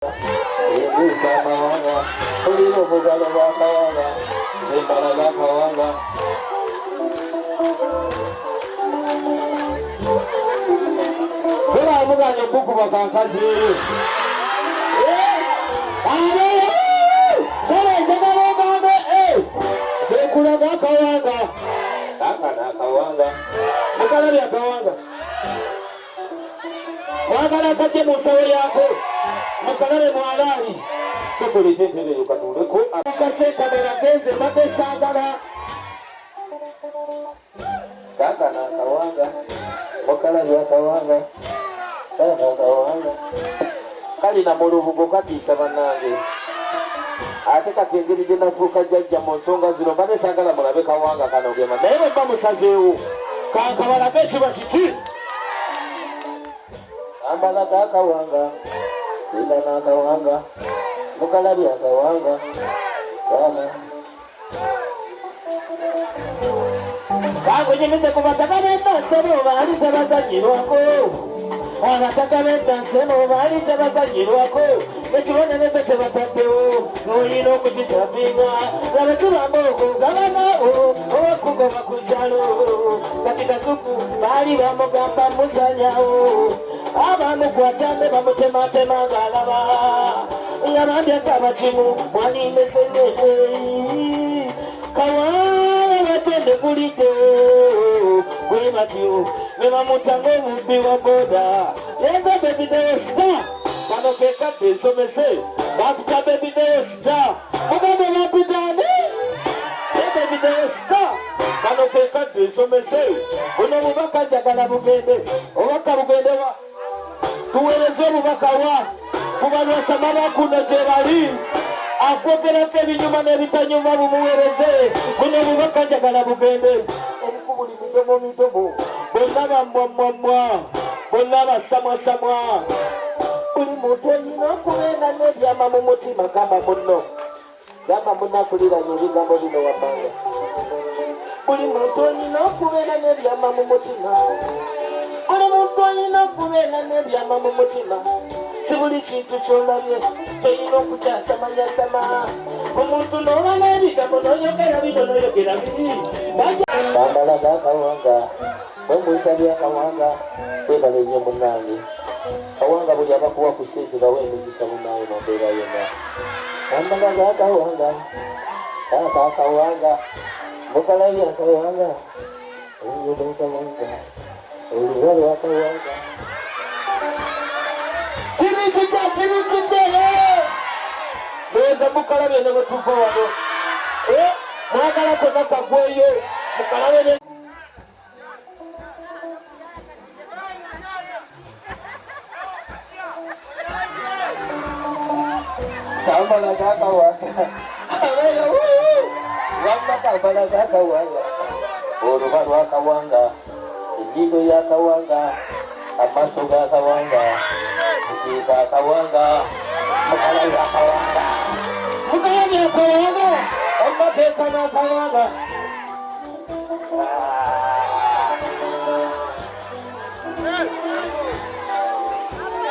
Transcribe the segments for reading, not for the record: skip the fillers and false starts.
Kawanga, Ulimo Bugala Kawanga, Zimbalaga Kawanga. Tula Muganya Buku Bakankazi. Zekulaga Kawanga. Kakana Kawanga. Mugala Kawanga. Wagala kaje musawo yako. Mukalale mwalali. Sokoli tetele ukatule ko akaseka beragenze mabesagala. Kakana Kawanga. Mugala Kawanga. Kawanga. Kali na mulubugo katisa banange. Ate katengeri je nafuka jajja mu nsonga zino mabesagala mulabe Kawanga kanogema. Naye baba musazeewo. Kankabala kekiba kiki? Ambalaga Kawanga. Ina Kawanga. Mukalali Kawanga. Bana. Kango nyemete kubataka beta sebo bali tabazanyirwako. Abataka beta sebo bali tabazanyirwako. Ekibona neza kyebataddewo. Oyina okukitabinga. Labetubamboko gabana okugoma ku kyalo. Kati kasuku bali bamugamba muzanyawo. Abamukwatane bamutematema ngalaba. Ngabambya kabakimu mwaline sengene. Kawanga batende kulite. Gwe batyo beba mutango mubbi wa boda. Yenza bebideyo star. Kano kekadde somese. Batuka bebideyo star. Mugambe bapitane. Bebideyo star. Kano kekadde somese. Buno mubaka njagala bugende. Obaka bugende wa. Tuweleze obubaka wa. Kubalwasa mabakuno gye bali. Akwogerako ebinyuma n'ebitanyuma bumuweereze. Buno obubaka njagala bugende. Ebikubuli midomo. Bonna bamwamwamwa. Bonna basamwasamwa. Buli muntu olina okubeera n'ebyama mu mutima. Gamba munno. Gamba munnakuliranye ebigambo bino wabbanga. Buli muntu olina okubeera n'ebyama mu mutima. Buli muntu olina okubeera n'ebyama mu mutima. Si buli kintu ky'olabye toyina okukyasamanyasama. Omuntu n'oba n'ebigambo n'oyogera bino n'oyogera biri. Bambalaga Kawanga. Omwisabya Kawanga. Webale nnyo munnange. Kawanga buli abakuwa ku ssente bawe emigisa munnange mu mbeera yonna. Bambalaga Kawanga. Taata Kawanga. Mukalabya Kawanga. Olugoba Kawanga. Olugoba lwa Kawanga. Kirikite Mweza mukalabye ne batuva wano. Mwagala konna kagweyo. Mukalabye ne Kambalaga Kawanga. Wamba Kambalaga Kawanga. Oluba lwa Kawanga. Enyigo ya Kawanga. Amaaso ga Kawanga. Mukiika Kawanga. Mukalabye Kawanga. Mukalabye Kawanga. Amateeka na Kawanga.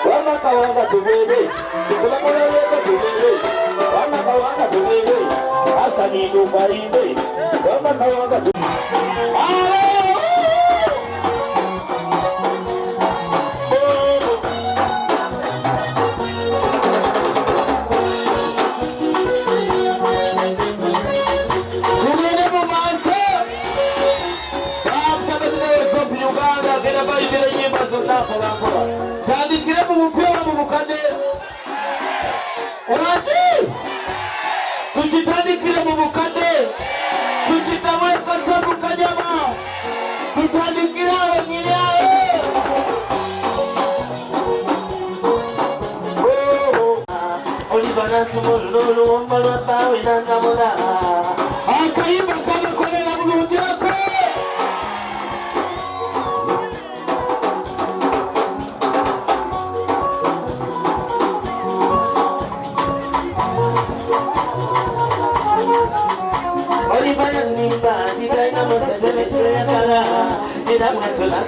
Wamba Kawanga tubebe. Tukulamulabeko tubebe. Wamba Kawanga tubebe. Asani ndukalimbe. Wamba Kawanga tubebe. Tandikire mu bupira mu bukade. Urati tujitandikire mu bukade. Tujitabule kasabu kanyama. Tutandikire wengine ae. Olivana sumululu wambalo tawe nangamula. Akayimba kama kolela bulungi wako.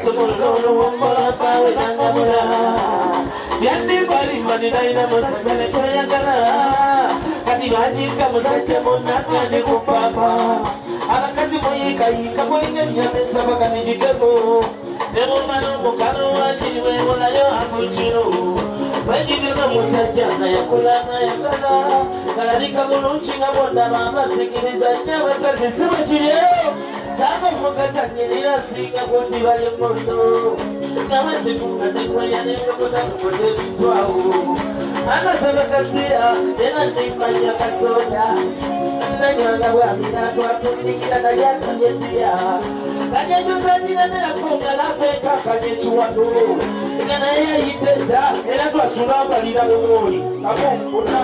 Sumululu wambalo tawe nangamula. Yandi bali ninaina musajja netwayagala kati lwandika musajja munanga ne kupapa abakazi muyikayika mulinga ennyamesa bakati gitego nebumala omukalo wakiriwebulayo akukiro wegigega musajja nayakula nayagala galalika bulungi nga bondaba amasikiriza nnyo abakazi sibakiryo taga omukazi anyirira singa kundibali mondo nawezikunga nekweyanenga munakukote ebintwawo akasaba kabbira era nemanya kasoda nanyanga bwamira twatuminikira naye asabye bbira kanyejuza nyiranerakunga nakwekakanya ekiwato nga naye yayidde dda era twasula mbalira bemwoli amumpuna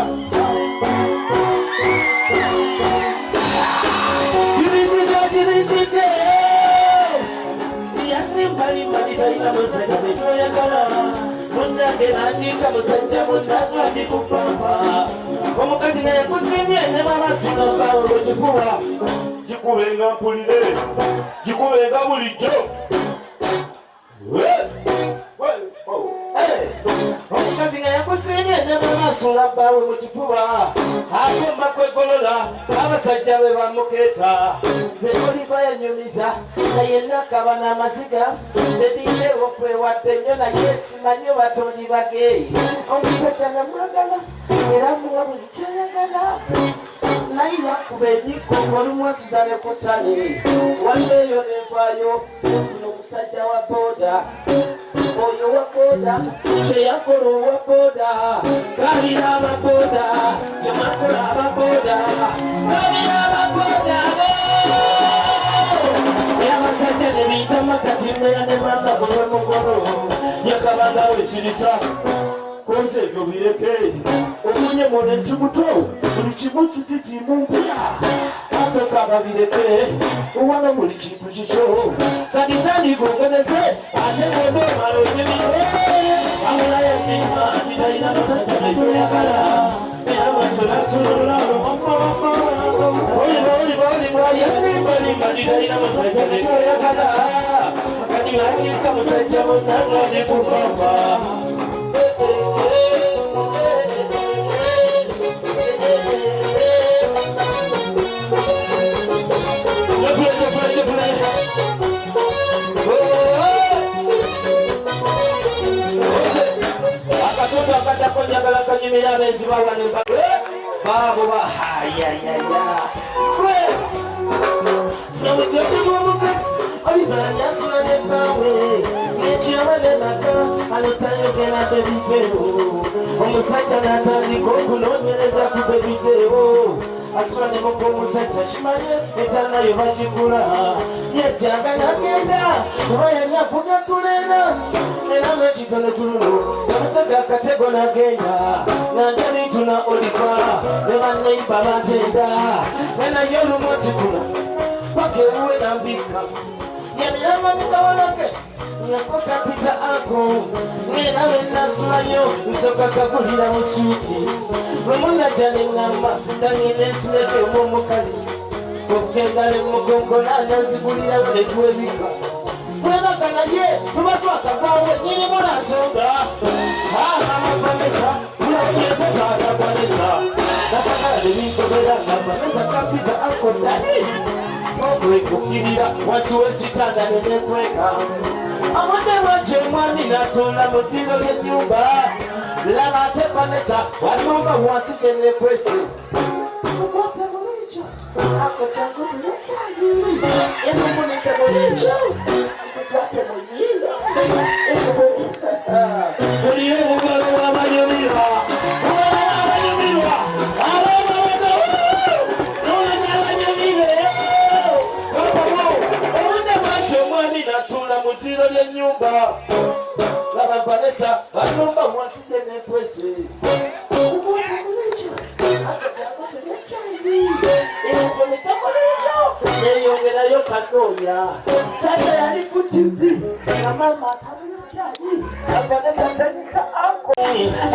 jiritite yasimbalimbalitalina musajja netwayagala munange nakiika musajja munanga ndikupamba omukazi nga yakusimye nemabasunabawo lwekifuba gikubenga mpulire gikubenga bulijjo omukazi nga yakusimye nemabasula bbawe mu kifuba akomba kwegolola abasajja be bamukeeta ze oliva yanyumiza nayenna kaba n'amaziga bebirewo kwewadde nnyo naye simanyi batoli bageyi omusajja namwagala era muwa buli kyayagala naye yakuba emikko ng'olumwasuza ne ku ttale waddeeyo nenvaayo nfuna omusajja wa booda oyo wa booda kyeyakola owa booda gabira ababooda kyemwakola ababooda gabira ababooda abasajja ne biyita makati mbeera ne manga bwe mugolo yakabanga wesirisa konse ebyo bireke omunye mona ensibuto buli kimu sisitimu mpya atoka babireke owala buli kintu kikyo kati tandigongeneze ate ngombe omala onyumire awulayo nnima titalina basajja netweyagala era abantu nasulula olibaolibaolibayalimbalimba titalina basajja netweyagala kati lakika musajja munanga nekuvamba akatakonjagala kanyumira abenzi bawanemba babo bahayayaya nomutyoki gwomukazi olivanyasula nembawe nekiraba nemaka alotayogera bebigero omusajja natandika okunonyereza ku bebigero asula nemuka omusajja kimanye etanayo bagigula yejjanga nagenda kuba yali avuga tulena era nekitono tuluno yamutega akatego nagenda nanjanituna oliva nebaneiba batenda nenaye olumwasitula paka ewuwe nambika yamiyanga nikawalake yakoka pita ako ngenawe nasulayo nsoka kagulira mu switi lwemunajja neŋŋamba tangina ensuleke omwomukazi okugengale mugongo nananzigulira netwebika kwebaga naye tuba twakavaawo nyinimu nasonga amapamesa kulakiyeze kakapamesa nakakala nebintobera ngapamesa kapita ako dani okwekukirira wasi wekitanda nenekweka amade wace omwami natunda mu ddiro ly'ennyumba laba ate vanesa wasonga wasike nekwese okwate mulicho ako kyangu tulekyali emumunite mulicho okwate muyinga muliyo obugalo bw'abanyumirwa abanyumirwa abamawega noleka abanyumire obudde bwace omwami natunda mu ddiro ly'ennyumba laba vanesa wasonga wasike nekwese okwate mulicho ako kyangu tulekyali emumunite mulicho neyongerayo kanoonya tata yali ku tivi nga mama atabula kyali avanesa tanyisa ako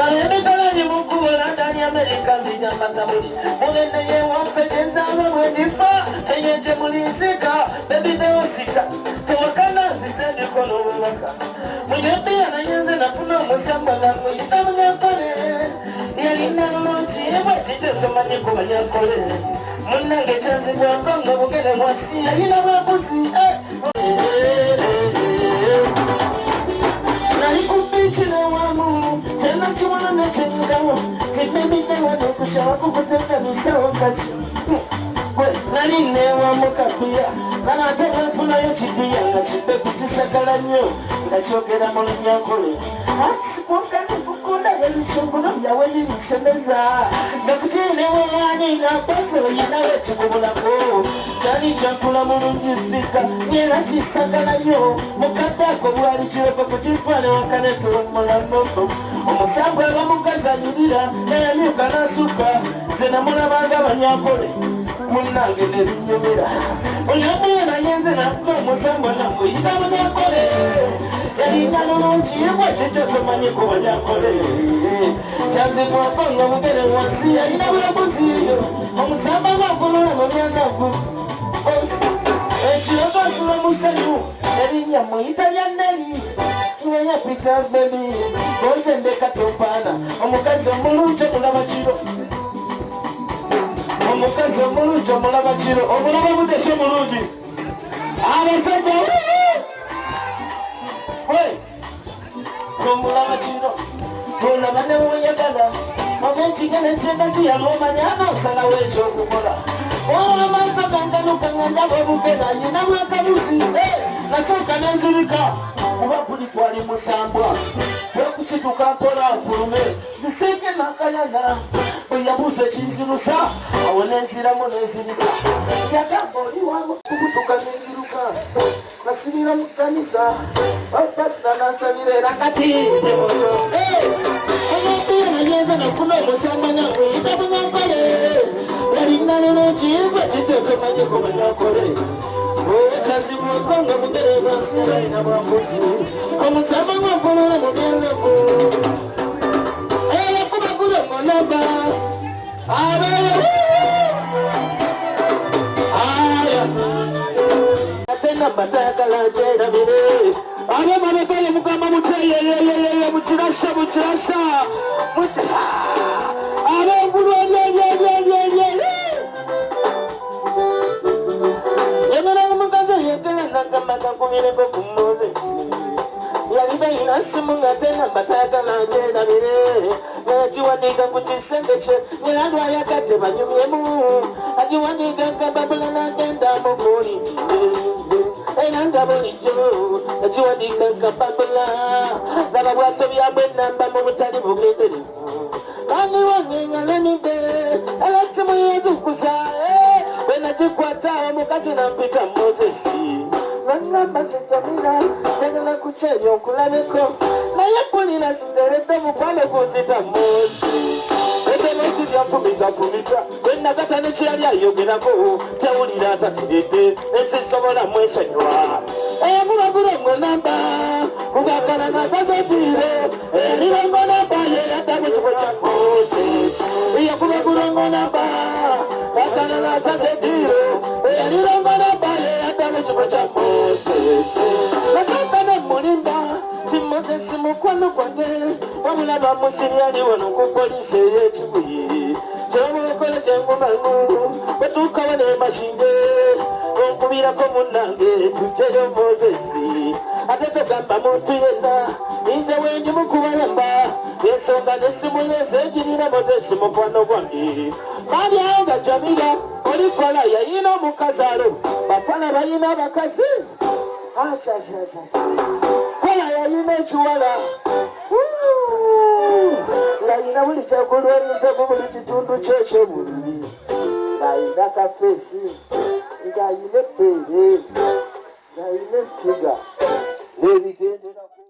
alemikala nimukubola ndani amerika nzijambatabuli mugende yewamfe genzaba bwendifa eyo gye mulinsika bebineosita tewakana nzize ndikola obubaka munyombiya nayenze nafuna omusamba namuyita munyakole n'olungi bwekityo tomanyi kubanyakole munnange kyanzibwako nga bugere mwasi ayina bwabuzi nali ku biiki n'ewamu tena kiwala nekyenyigawo tibibiddewo n'okushawa kukuteekanisawo kaki nali newamu kakuya nanaate nenfunayo kidiya nga kidde kutisagala nnyo nga kyogera mu lunyankole sikwogane kukunda ebisogolo byawe bibishemeza nga kutiinewomwani nga mpazi oyinawo ekikubulako kyali kyakula mulungi fika era kisagala nnyo mukadde ako bwali kiroko kukitwale wakanetuomulamoto omusango abamugazanyirira nayamyuka nasuka ze namulabanga abanyankole munnange nebinyumira olyamwana yenze nakuba omusango namuyita abanyankole yalina nulungi bwekityo tomanyi ku banyankole kyazibwako nga bugere wansi yalina bwabuzi omusamba gwakunula mu byanavu ekirogosula musanyu erinnya muyita lya neri ngenya pita bebi boze ndeka tompaana omukazi omulungi omulaba kiro omukazi omulungi omulaba kiro omulaba budesi omulungi abasajja omulaba kiro olaba newonyagala ogenkigene kyegagiyalomanya anosalawo ekyokukola olaba maaso ganganukanga ndaba obugena nyina bwakabuzi nasooka nenzirika kuba buli kwali musambwa okusituka mpola nfulume zisiike nakayana oyabuuza ekinzirusa awo nenziramu nenzirika yagamba oli wangu kubutuka nenziruka nasibira mu kkanisa pasita nansabira era kati omuntu nagenza nafuna omusamba namuyita munyankole yalina nulungi bwekityo tomanyi ku banyankole kyazibwako nga bugere bwansi balina bwambuzi omusamba gwakolole mu byenlevu kubagula monaba abeyo batayagala gyerabire abe mabegeye mugamba muteyeyeyeye mukirasha abengulu eryeryeryeryeryerye yemera omukazi yegera nagambaka kubireko ku mozesi yali dayina simu nga tena batayagala gyerabire nagiwandiika ku kisenge kye nyera lwayagadde banyumyemu agiwandiika nkababula nagenda mukuli eranga bulijjo nagiwandiika nkababula laba bwasobyabwe enamba mu butali bugenderevu kandi wangengalemide era simu yezukuza bwe nagikwata omukazi nampita mozesi nangamba sejamira njagala kukyeyo nkulabeko naye mpulira sinderedde mukwano guzita mozesi ebemozi byanfumita wenagata nekyeyali ayogerako tewulira atateredde ezisobola mwesonyiwa kubagula mwenamba kugakala nazazedire erirongo namba yeyadda mu kigo kya mozesi yakubagula ngonamba kakala nazazedire erirongo namba yeyadda mu kigo kya mozesi nakakana mulimba timozesi mukwano gwange wabula bamusiri ali wano ku polisi ey'ekibuye kyobaokola kyengumangu batuukawo n'emashinge onkubirako munnange tujjeyo mozesi ate togamba muntu yenna nze wenji mukubayamba ensonga n'essimu yezegirira mozesi mukwano gwange malyanga jamira oli fala yayina omukazi alo bafala bayina abakazi fala yayina ekiwala ng'ayina buli kyakulwanyisa mu buli kitundu kyekyomubiri ng'ayina kafeesi ng'ayina ebbeere ng'ayina effiga n'ebigenderako